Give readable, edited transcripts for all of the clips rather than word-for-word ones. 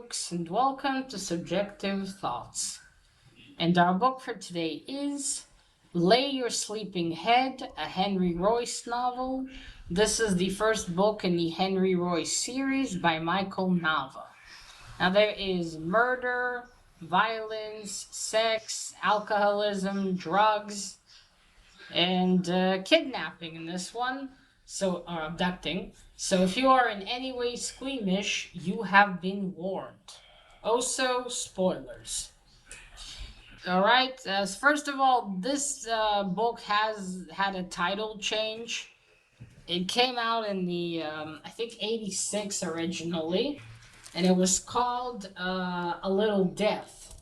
books, and welcome to Subjective Thoughts. And our book for today is Lay Your Sleeping Head, a Henry Royce novel. This is the first book in the Henry Royce series by Michael Nava. Now, there is murder, violence, sex, alcoholism, drugs, and kidnapping in this one, or abducting. So if you are in any way squeamish, you have been warned. Also, spoilers. All right. First of all, this book has had a title change. It came out in the I think '86 originally, and it was called A Little Death.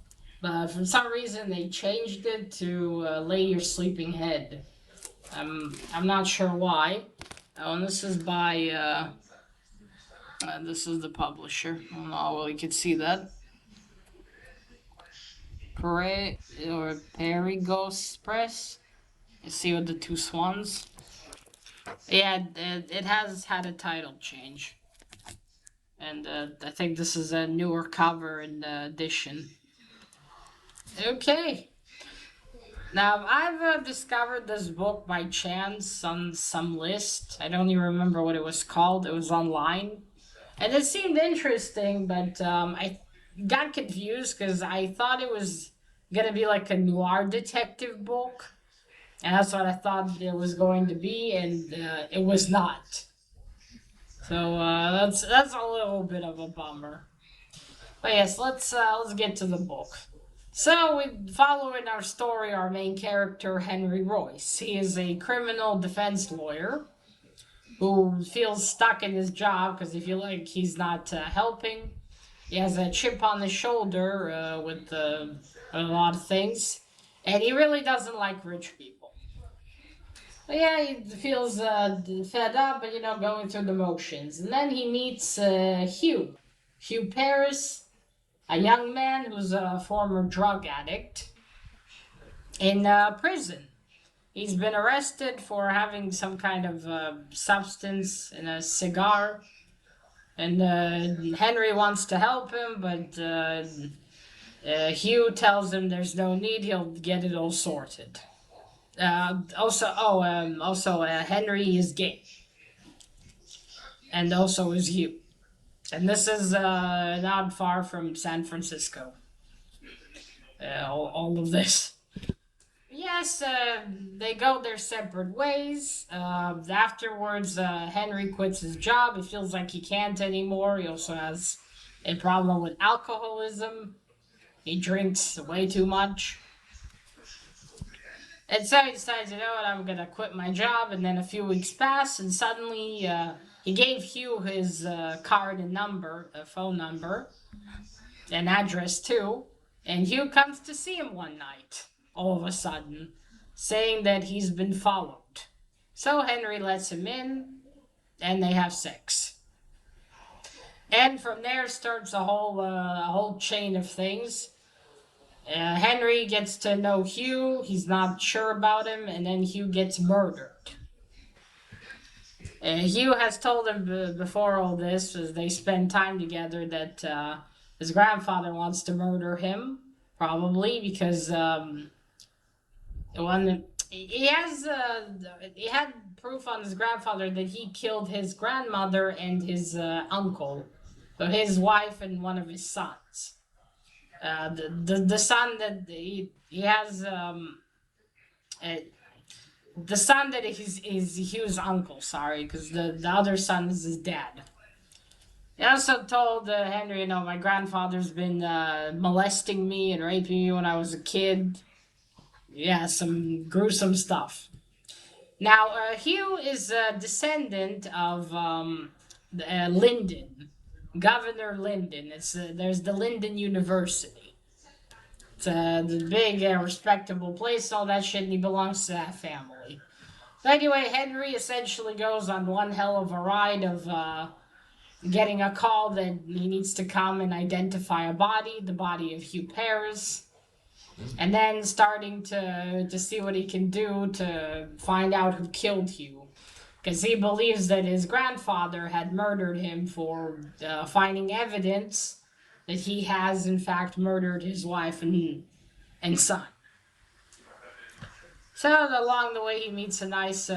But for some reason, they changed it to Lay Your Sleeping Head. I'm not sure why. Oh, and this is by this is the publisher. I don't know well you can see that. Perigos Press. You see with the two swans. Yeah, it has had a title change, and I think this is a newer cover and edition. Okay. Now, I've discovered this book by chance on some list. I don't even remember what it was called. It was online. And it seemed interesting, but I got confused because I thought it was going to be like a noir detective book. And that's what I thought it was going to be, and it was not. So that's a little bit of a bummer. But yes, let's get to the book. So we follow in our story our main character, Henry Royce. He is a criminal defense lawyer who feels stuck in his job because he feels like he's not helping. He has a chip on his shoulder with a lot of things, and he really doesn't like rich people. But yeah, he feels fed up, but going through the motions. And then he meets Hugh Paris, a young man who's a former drug addict in prison. He's been arrested for having some kind of substance in a cigar, and Henry wants to help him, but Hugh tells him there's no need, he'll get it all sorted. Henry is gay, and also is Hugh. And this is not far from San Francisco. All of this. Yes, they go their separate ways. Afterwards, Henry quits his job. He feels like he can't anymore. He also has a problem with alcoholism. He drinks way too much. And so he decides, you know what, I'm going to quit my job. And then a few weeks pass, and suddenly he gave Hugh his card and number, a phone number, an address too. And Hugh comes to see him one night, all of a sudden, saying that he's been followed. So Henry lets him in, and they have sex. And from there starts a whole chain of things. Henry gets to know Hugh. He's not sure about him, and then Hugh gets murdered. Hugh has told him before all this, as they spend time together, that his grandfather wants to murder him, probably because when he had proof on his grandfather that he killed his grandmother and his uncle, so his wife and one of his sons. The son that he has the son that is Hugh's uncle. Sorry, because the other son is his dad. He also told Henry, my grandfather's been molesting me and raping me when I was a kid. Yeah, some gruesome stuff. Now, Hugh is a descendant of Lyndon, Governor Lyndon. There's the Lyndon University. It's the big, respectable place, all that shit, and he belongs to that family. But anyway, Henry essentially goes on one hell of a ride of getting a call that he needs to come and identify the body of Hugh Paris, and then starting to see what he can do to find out who killed Hugh. Because he believes that his grandfather had murdered him for finding evidence that he has in fact murdered his wife and son. So along the way, he meets a nice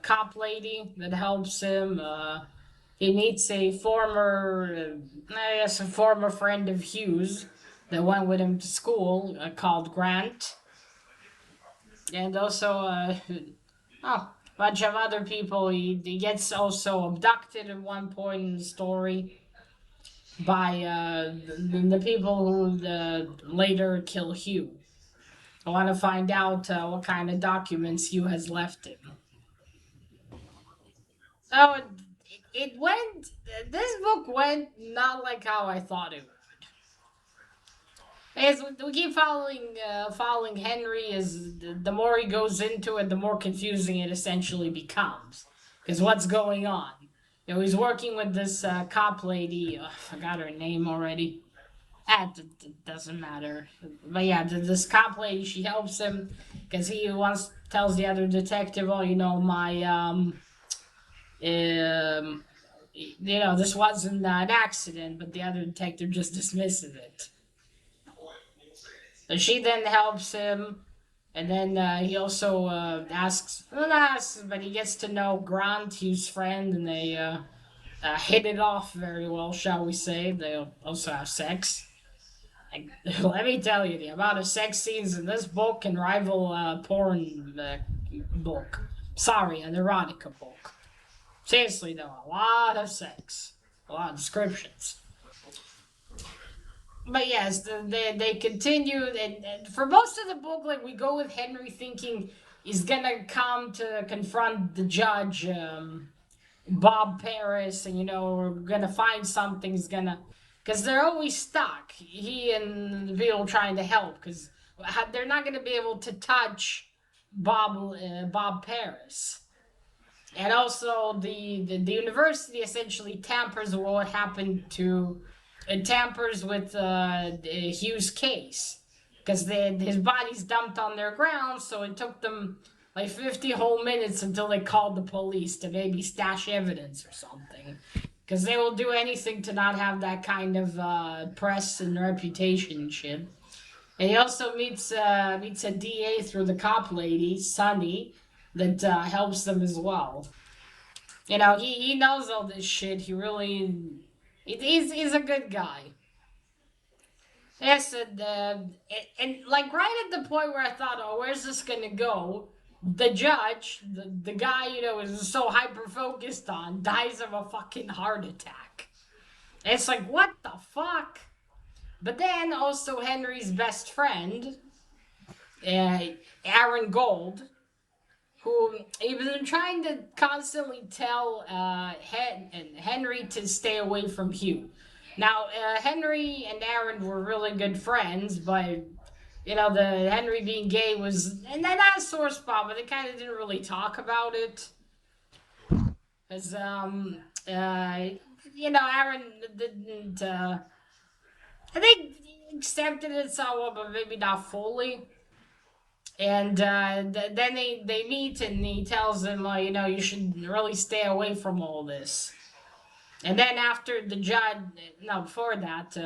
cop lady that helps him. He meets a former, I guess, a former friend of Hughes that went with him to school called Grant, and also oh, a bunch of other people. He gets also abducted at one point in the story by the people who later kill Hugh. I want to find out what kind of documents Hugh has left him. So it went. This book went not like how I thought it would. As we keep following Henry, as the more he goes into it, the more confusing it essentially becomes. Because what's going on? You know, he's working with this cop lady. I forgot her name already. It doesn't matter. But yeah, this cop lady, she helps him because he once tells the other detective, "Oh, you know, my um, you know, this wasn't an accident," but the other detective just dismisses it. So she then helps him, and then he also asks, well, not asks, but he gets to know Grant, his friend, and they hit it off very well, shall we say. They also have sex. Like, let me tell you, the amount of sex scenes in this book can rival porn book. Sorry, an erotica book. Seriously, though, a lot of sex, a lot of descriptions. But yes, they continue, and for most of the book, like we go with Henry thinking he's gonna come to confront the judge, Bob Paris, and you know we're gonna find something. He's gonna, because they're always stuck. He and the people trying to help, because they're not gonna be able to touch Bob Paris. And also, the university essentially tampers with what happened to. It tampers with Hughes' case. Because his body's dumped on their grounds, so it took them like 50 whole minutes until they called the police to maybe stash evidence or something. Because they will do anything to not have that kind of press and reputation shit. And he also meets a DA through the cop lady, Sunny, that helps them as well. You know, he knows all this shit. He really, he's a good guy. Yes, and like right at the point where I thought, oh, where's this gonna go? The judge, the guy, you know, is so hyper focused on, dies of a fucking heart attack. And it's like, what the fuck? But then also Henry's best friend, uh, Aaron Gold, who he was trying to constantly tell Henry to stay away from Hugh. Now, Henry and Aaron were really good friends, but you know, the Henry being gay was, and then not a sore spot, but they kind of didn't really talk about it. Because, you know, Aaron didn't, I think he accepted it somewhat, but maybe not fully. And then they meet and he tells them, you know, you should really stay away from all this. And then after the judge, no, before that,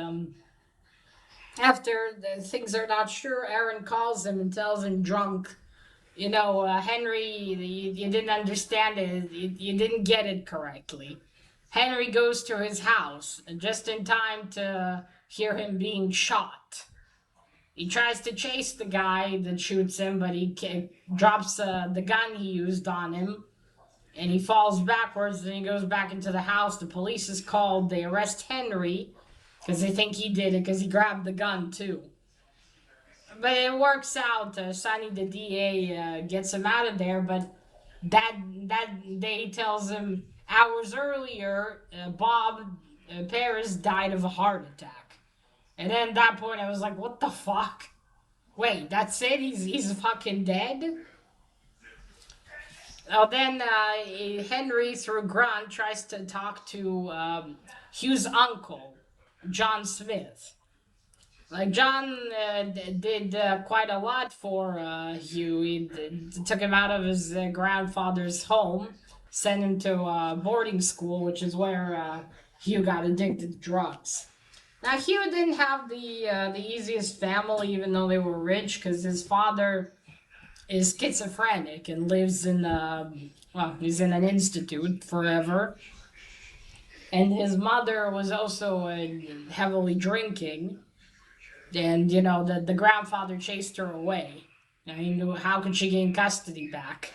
after things are not sure, Aaron calls him and tells him drunk, you know, Henry, you didn't understand it, you didn't get it correctly. Henry goes to his house just in time to hear him being shot. He tries to chase the guy that shoots him, but he drops the gun he used on him, and he falls backwards. And he goes back into the house. The police is called. They arrest Henry because they think he did it because he grabbed the gun too. But it works out. Sonny, the DA, gets him out of there. But that day tells him hours earlier, Bob Paris died of a heart attack. And then at that point, I was like, what the fuck? Wait, that's it? He's fucking dead? Oh, then Henry, through Grant, tries to talk to Hugh's uncle, John Smith. Like, John did quite a lot for Hugh. Took him out of his grandfather's home, sent him to boarding school, which is where Hugh got addicted to drugs. Now Hugh didn't have the easiest family, even though they were rich, because his father is schizophrenic and lives in well, he's in an institute forever, and his mother was also heavily drinking, and the grandfather chased her away. And he knew how could she gain custody back?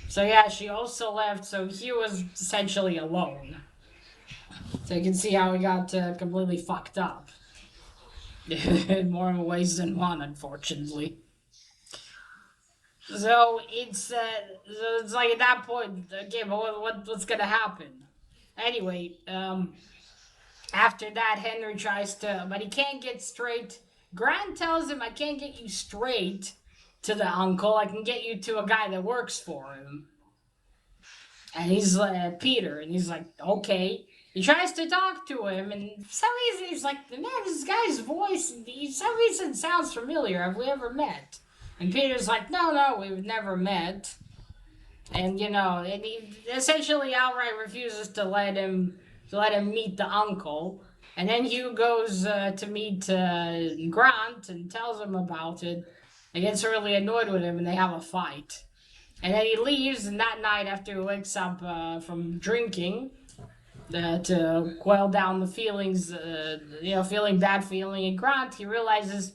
So yeah, she also left. So he was essentially alone. So you can see how he got completely fucked up. In more ways than one, unfortunately. So it's like at that point, okay, but what's gonna happen? Anyway, after that, Henry tries to, but he can't get straight. Grant tells him, "I can't get you straight to the uncle. I can get you to a guy that works for him." And he's Peter, and he's like, "Okay." He tries to talk to him, and for some reason he's like, "Man, this guy's voice, for some reason sounds familiar. Have we ever met?" And Peter's like, "No, no, we've never met." And and he essentially outright refuses to let him meet the uncle. And then Hugh goes to meet Grant and tells him about it. He gets really annoyed with him, and they have a fight. And then he leaves, and that night, after he wakes up from drinking, to quell down the feelings, feeling bad feeling in Grant, he realizes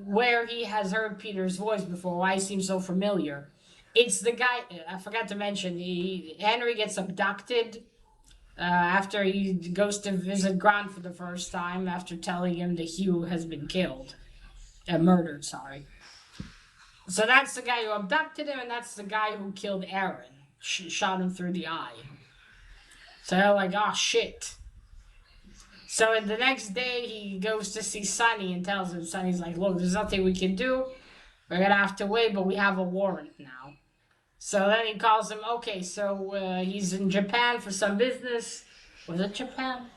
where he has heard Peter's voice before, why he seems so familiar. It's the guy, I forgot to mention, Henry gets abducted after he goes to visit Grant for the first time after telling him that Hugh has been killed. Murdered, sorry. So that's the guy who abducted him, and that's the guy who killed Aaron. Shot him through the eye. So they're like, oh shit. So the next day he goes to see Sonny and tells him, Sonny's like, look, there's nothing we can do. We're gonna have to wait, but we have a warrant now. So then he calls him, okay, so he's in Japan for some business. Was it Japan?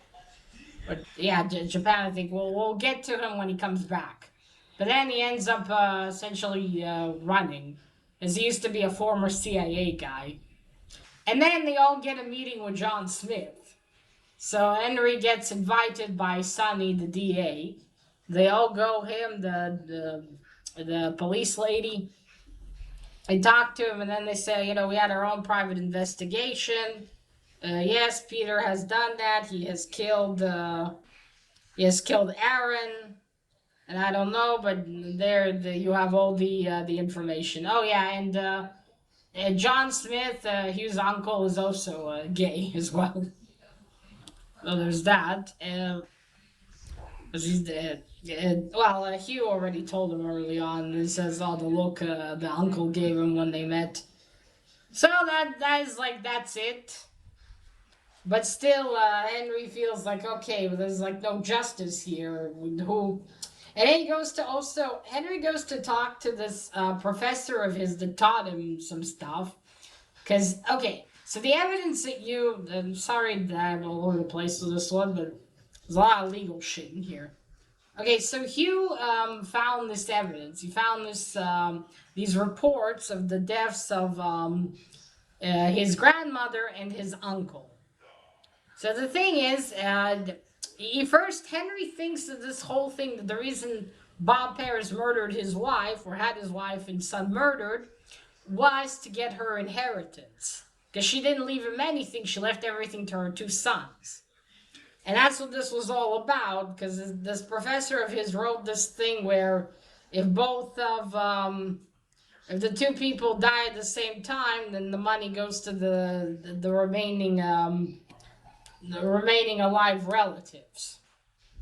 But yeah, Japan, I think. We'll get to him when he comes back. But then he ends up essentially running, as he used to be a former CIA guy. And then they all get a meeting with John Smith. So Henry gets invited by Sonny, the DA. They all go, him, the police lady. They talk to him, and then they say, we had our own private investigation. Yes, Peter has done that. He has killed Aaron, and I don't know, but you have all the information. Oh yeah, and John Smith, Hugh's uncle, is also gay as well. So there's that. He's dead. Well, Hugh already told him early on. He says, "Oh, the look the uncle gave him when they met." So that is like that's it. But still, Henry feels like okay, but there's like no justice here. Who? And then Henry goes to talk to this professor of his that taught him some stuff. Because okay, so the evidence that I'm sorry that I'm all over the place with this one, but there's a lot of legal shit in here. Okay, so Hugh found this evidence. He found these reports of the deaths of his grandmother and his uncle. So the thing is, Henry thinks that this whole thing, that the reason Bob Paris murdered his wife, or had his wife and son murdered, was to get her inheritance. Because she didn't leave him anything, she left everything to her two sons. And that's what this was all about, because this professor of his wrote this thing where if if the two people die at the same time, then the money goes to the remaining alive relatives.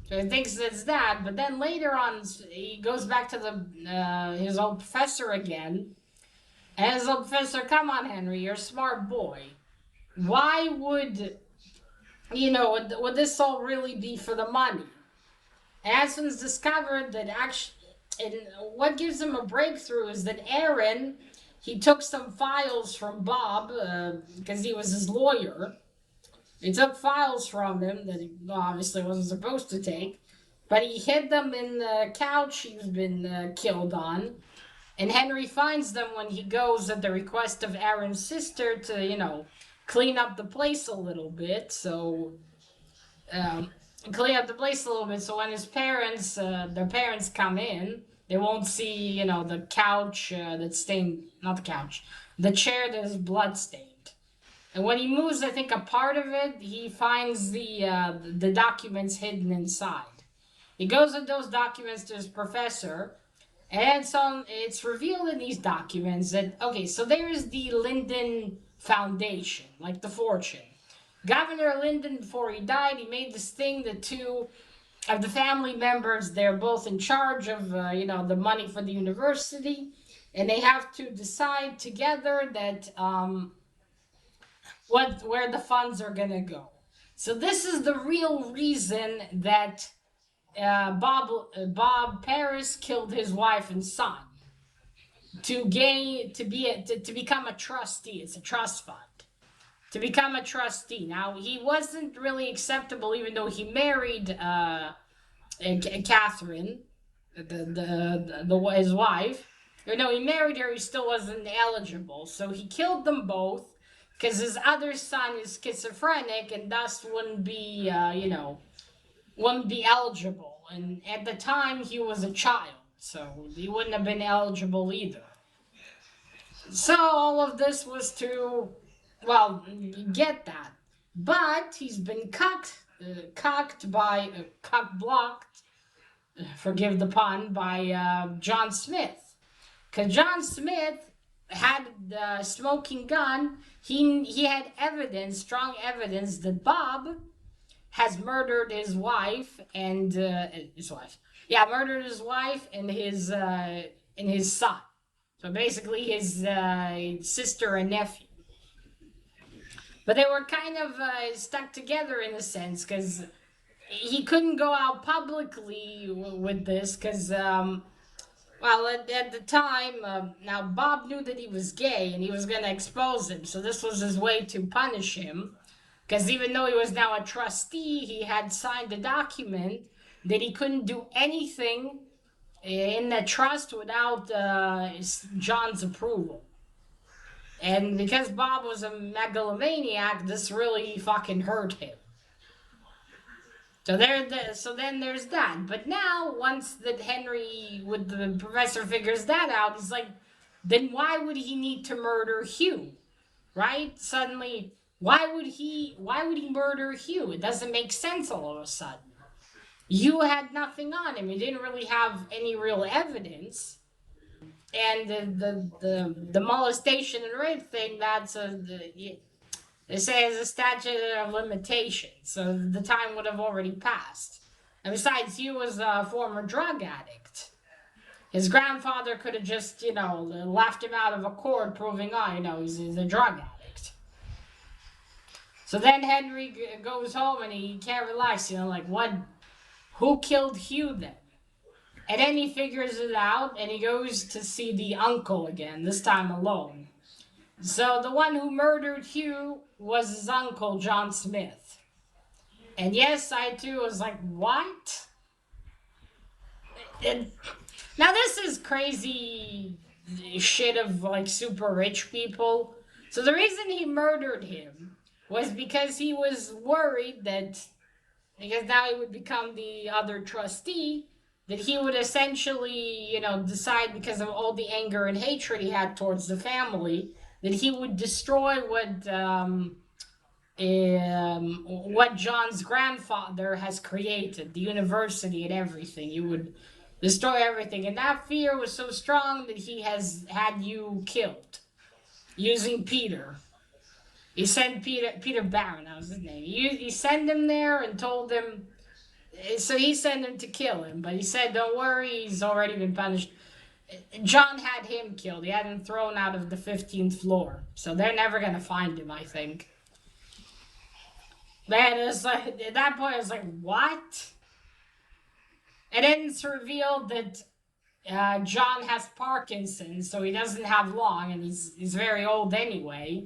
So he thinks it's that, but then later on he goes back to his old professor again, and his old professor, come on, Henry, you're a smart boy. Why would this all really be for the money? And Aspen's discovered that actually, and what gives him a breakthrough is that Aaron, he took some files from Bob because he was his lawyer. He took files from him that he obviously wasn't supposed to take, but he hid them in the couch he's been killed on. And Henry finds them when he goes at the request of Aaron's sister to, clean up the place a little bit. So clean up the place a little bit. So when their parents come in, they won't see, the couch that's stained, not the couch, the chair that is blood stained. And when he moves, I think a part of it, he finds the documents hidden inside. He goes with those documents to his professor, and it's revealed in these documents that, okay, so there is the Lyndon Foundation, like the fortune. Governor Lyndon, before he died, he made this thing that two of the family members, they're both in charge of, the money for the university, and they have to decide together that where the funds are gonna go. So this is the real reason that Bob Paris killed his wife and son to become a trustee. It's a trust fund to become a trustee. Now he wasn't really acceptable, even though he married Catherine, his wife. Or no, he married her. He still wasn't eligible, so he killed them both because his other son is schizophrenic and thus wouldn't be eligible. And at the time, he was a child, so he wouldn't have been eligible either. So all of this was to, well, get that. But he's been cock blocked, forgive the pun, by John Smith. Because John Smith had the smoking gun. He had evidence, strong evidence, that Bob has murdered his wife and his wife. Yeah, murdered his wife and his son. So basically, his sister and nephew. But they were kind of stuck together in a sense because he couldn't go out publicly with this because, well, at the time, now Bob knew that he was gay and he was going to expose him. So this was his way to punish him. Because even though he was now a trustee, he had signed a document that he couldn't do anything in the trust without John's approval. And because Bob was a megalomaniac, this really fucking hurt him. So then there's that. But now, once that Henry, with the professor, figures that out, he's like, then why would he need to murder Hugh? Right? Suddenly, why would he murder Hugh? It doesn't make sense all of a sudden. Hugh had nothing on him. He didn't really have any real evidence. And the molestation and rape thing, they say is a statute of limitations, so the time would have already passed. And besides, Hugh was a former drug addict. His grandfather could have just, laughed him out of a court, proving, he's a drug addict. So then Henry goes home and he can't relax, like, what? Who killed Hugh then? And then he figures it out and he goes to see the uncle again, this time alone. So the one who murdered Hugh was his uncle, John Smith. And yes, I too was like, what? And now this is crazy shit of like super rich people. So the reason he murdered him was because he was worried that, because now he would become the other trustee, that he would essentially, decide, because of all the anger and hatred he had towards the family, that he would destroy what John's grandfather has created, the university and everything. He would destroy everything. And that fear was so strong that he has had you killed using Peter. He sent Peter Barron, that was his name. He sent him there and told him, so he sent him to kill him, but he said, don't worry, he's already been punished. John had him killed. He had him thrown out of the 15th floor. So they're never going to find him, I think. Man, it's like, at that point, I was like, what? And then it's revealed that John has Parkinson's, so he doesn't have long, and he's very old anyway.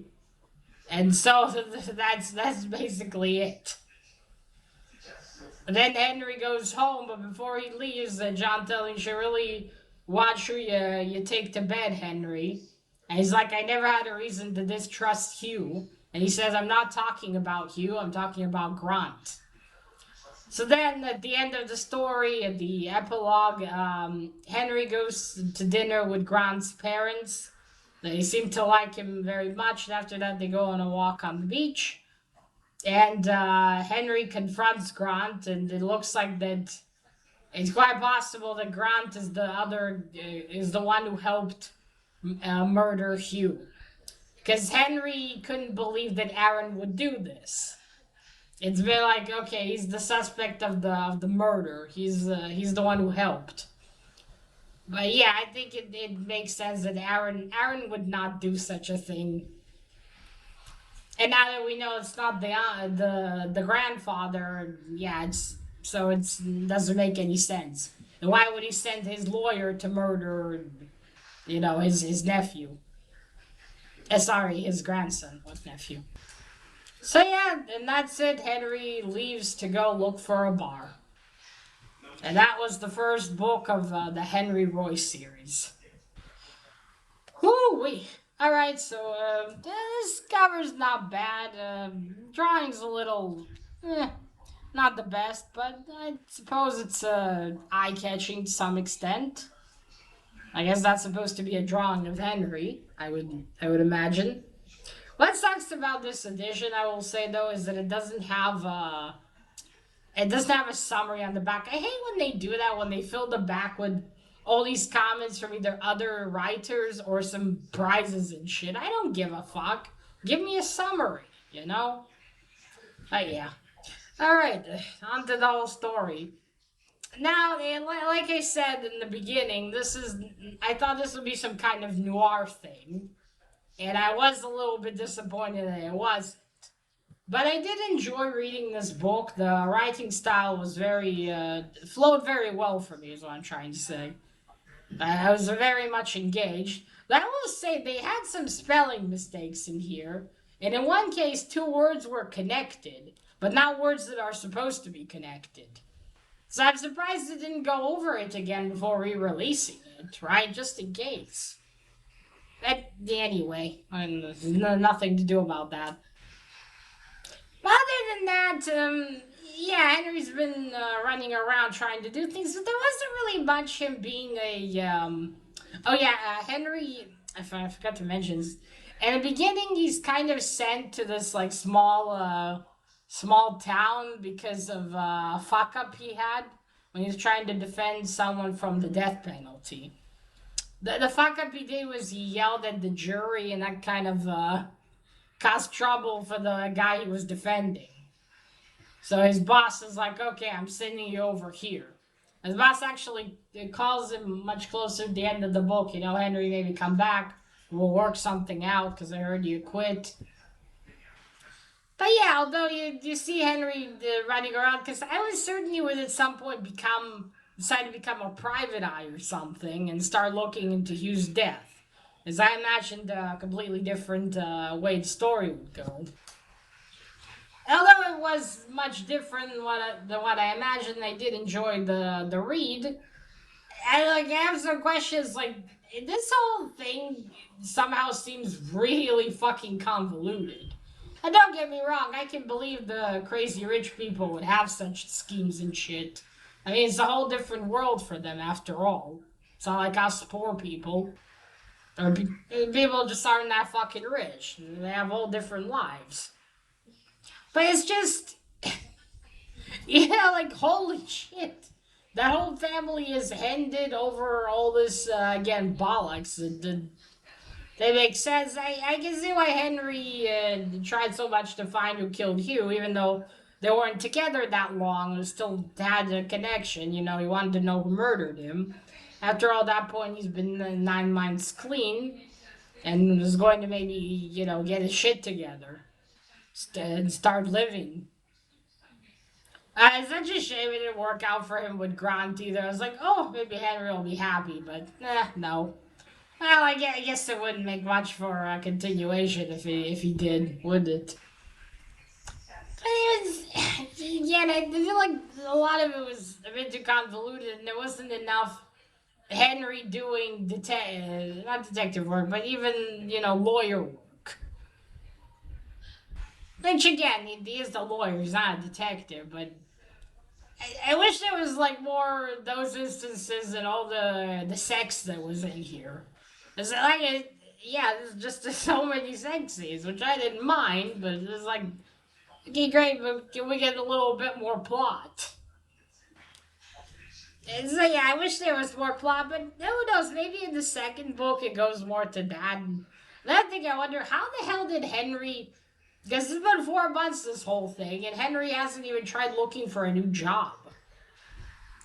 And so that's basically it. And then Henry goes home, but before he leaves, John tells him, you should really watch who you take to bed, Henry. And he's like, I never had a reason to distrust Hugh. And he says, I'm not talking about Hugh, I'm talking about Grant. So then, at the end of the story, at the epilogue, Henry goes to dinner with Grant's parents. They seem to like him very much, and after that, they go on a walk on the beach. And Henry confronts Grant, and it looks like that it's quite possible that Grant is the one who helped murder Hugh, because Henry couldn't believe that Aaron would do this. It's been like, okay, he's the suspect of the murder. He's the one who helped. But yeah, I think it makes sense that Aaron would not do such a thing. And now that we know it's not the grandfather, yeah, it's doesn't make any sense. And why would he send his lawyer to murder, his nephew? Sorry, his grandson, what nephew? So yeah, and that's it. Henry leaves to go look for a bar. And that was the first book of the Henry Royce series. Whoo-wee. Alright, so this cover's not bad. Drawing's a little, not the best, but I suppose it's eye-catching to some extent. I guess that's supposed to be a drawing of Henry, I would imagine. What sucks about this edition, I will say though, is that it doesn't have a summary on the back. I hate when they do that, when they fill the back with all these comments from either other writers or some prizes and shit. I don't give a fuck. Give me a summary, you know? But yeah. Alright, on to the whole story. Now, like I said in the beginning, I thought this would be some kind of noir thing. And I was a little bit disappointed that it was. But I did enjoy reading this book. The writing style was flowed very well for me, is what I'm trying to say. I was very much engaged. But I will say they had some spelling mistakes in here. And in one case, two words were connected, but not words that are supposed to be connected. So I'm surprised it didn't go over it again before re releasing it, right? Just in case. Anyway, nothing to do about that. But other than that, yeah, Henry's been running around trying to do things, but there wasn't really much him being a. Oh yeah, Henry. I forgot to mention. In the beginning, he's kind of sent to this like small town because of a fuck up he had when he was trying to defend someone from the death penalty. The fuck up he did was he yelled at the jury, and that kind of caused trouble for the guy he was defending. So his boss is like, okay, I'm sending you over here. His boss actually calls him much closer at the end of the book. Henry, maybe come back. We'll work something out because I heard you quit. But yeah, although you see Henry running around, because I was certain he would at some point decide to become a private eye or something and start looking into Hugh's death. As I imagined a completely different way the story would go. Although it was much different than what I imagined, I did enjoy the read. I have some questions. Like, this whole thing somehow seems really fucking convoluted. And don't get me wrong, I can believe the crazy rich people would have such schemes and shit. I mean, it's a whole different world for them after all. It's not like us poor people. Or people just aren't that fucking rich. They have all different lives. But it's just, like, holy shit. That whole family is ended over all this, again, bollocks. They make sense. I can see why Henry tried so much to find who killed Hugh, even though they weren't together that long. They still had a connection. He wanted to know who murdered him. After all, that point, he's been 9 months clean and was going to maybe, get his shit together and start living. It's such a shame it didn't work out for him with Grant either. I was like, oh, maybe Henry will be happy, but no. Well, I guess it wouldn't make much for a continuation if he did, would it? But it was, yeah, I feel like a lot of it was a bit too convoluted, and there wasn't enough Henry doing not detective work, but even lawyer work. Which again, he is the lawyer; he's not a detective, but I wish there was like more those instances and all the sex that was in here. It's like yeah, there's just so many sex scenes, which I didn't mind, but it's like okay, great, but can we get a little bit more plot? And so yeah, I wish there was more plot, but who knows? Maybe in the second book it goes more to that. And that thing, I wonder how the hell did Henry? Because it's been 4 months this whole thing, and Henry hasn't even tried looking for a new job.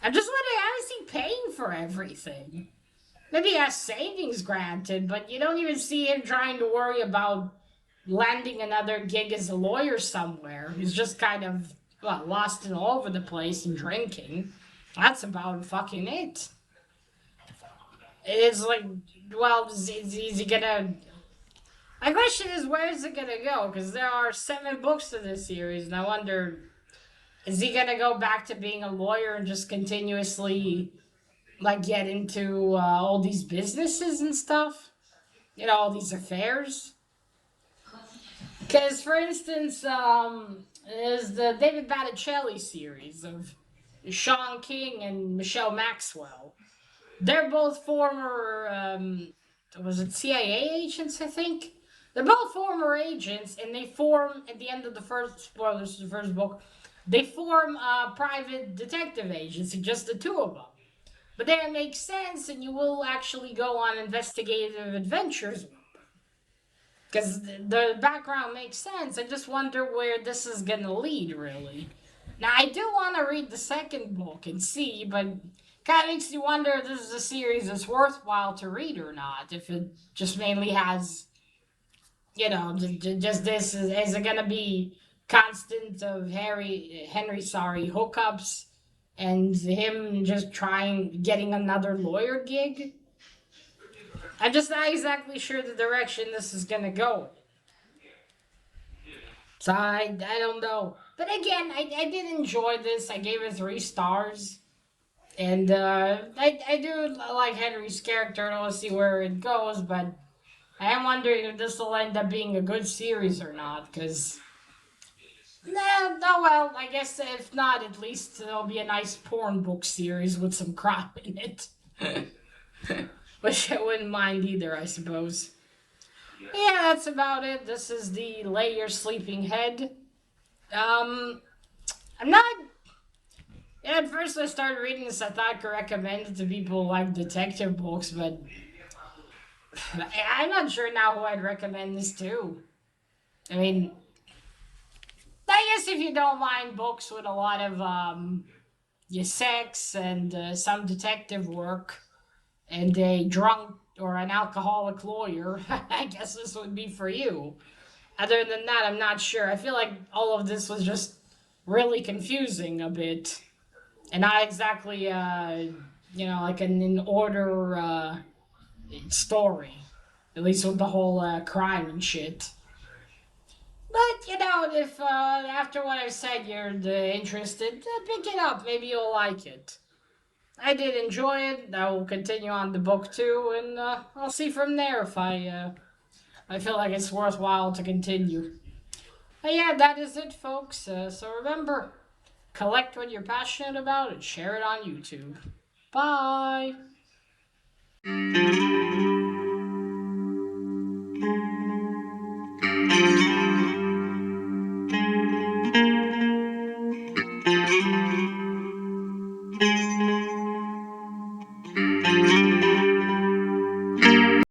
I'm just wondering how is he paying for everything? Maybe he has savings granted, but you don't even see him trying to worry about landing another gig as a lawyer somewhere. He's just kind of lost and all over the place and drinking. That's about fucking it. It's like, well, is he gonna? My question is, where is it gonna go? Because there are 7 books to this series, and I wonder, is he gonna go back to being a lawyer and just continuously like get into all these businesses and stuff? You know, all these affairs. Because, for instance, there's the David Botticelli series of Sean King and Michelle Maxwell. They're both former, was it CIA agents, I think? They're both former agents, and they form, at the end of the first, spoilers, the first book, they form a private detective agency, just the two of them. But then it makes sense, and you will actually go on investigative adventures because the background makes sense. I just wonder where this is gonna lead, really. Now, I do want to read the second book and see, but kind of makes you wonder if this is a series that's worthwhile to read or not. If it just mainly has, just this, is it gonna be constant of Henry, sorry, hookups, and him just trying getting another lawyer gig? I'm just not exactly sure the direction this is gonna go. So I don't know. But again, I did enjoy this. I gave it 3 stars. And I do like Henry's character and I want to see where it goes, but I am wondering if this will end up being a good series or not, because. Nah, oh well, I guess if not, at least it'll be a nice porn book series with some crap in it. Which I wouldn't mind either, I suppose. Yeah, that's about it. This is the Lay Your Sleeping Head. Um, I'm not. Yeah, at first I started reading this, I thought I could recommend it to people who like detective books, but I'm not sure now who I'd recommend this to. I mean, I guess if you don't mind books with a lot of your sex and some detective work and a drunk or an alcoholic lawyer, I guess this would be for you. Other than that, I'm not sure. I feel like all of this was just really confusing a bit, and not exactly, like an in order story. At least with the whole crime and shit. But if after what I said you're interested, pick it up. Maybe you'll like it. I did enjoy it. I will continue on the book too, and I'll see from there if I feel like it's worthwhile to continue. But yeah, that is it, folks. So remember, collect what you're passionate about and share it on YouTube. Bye.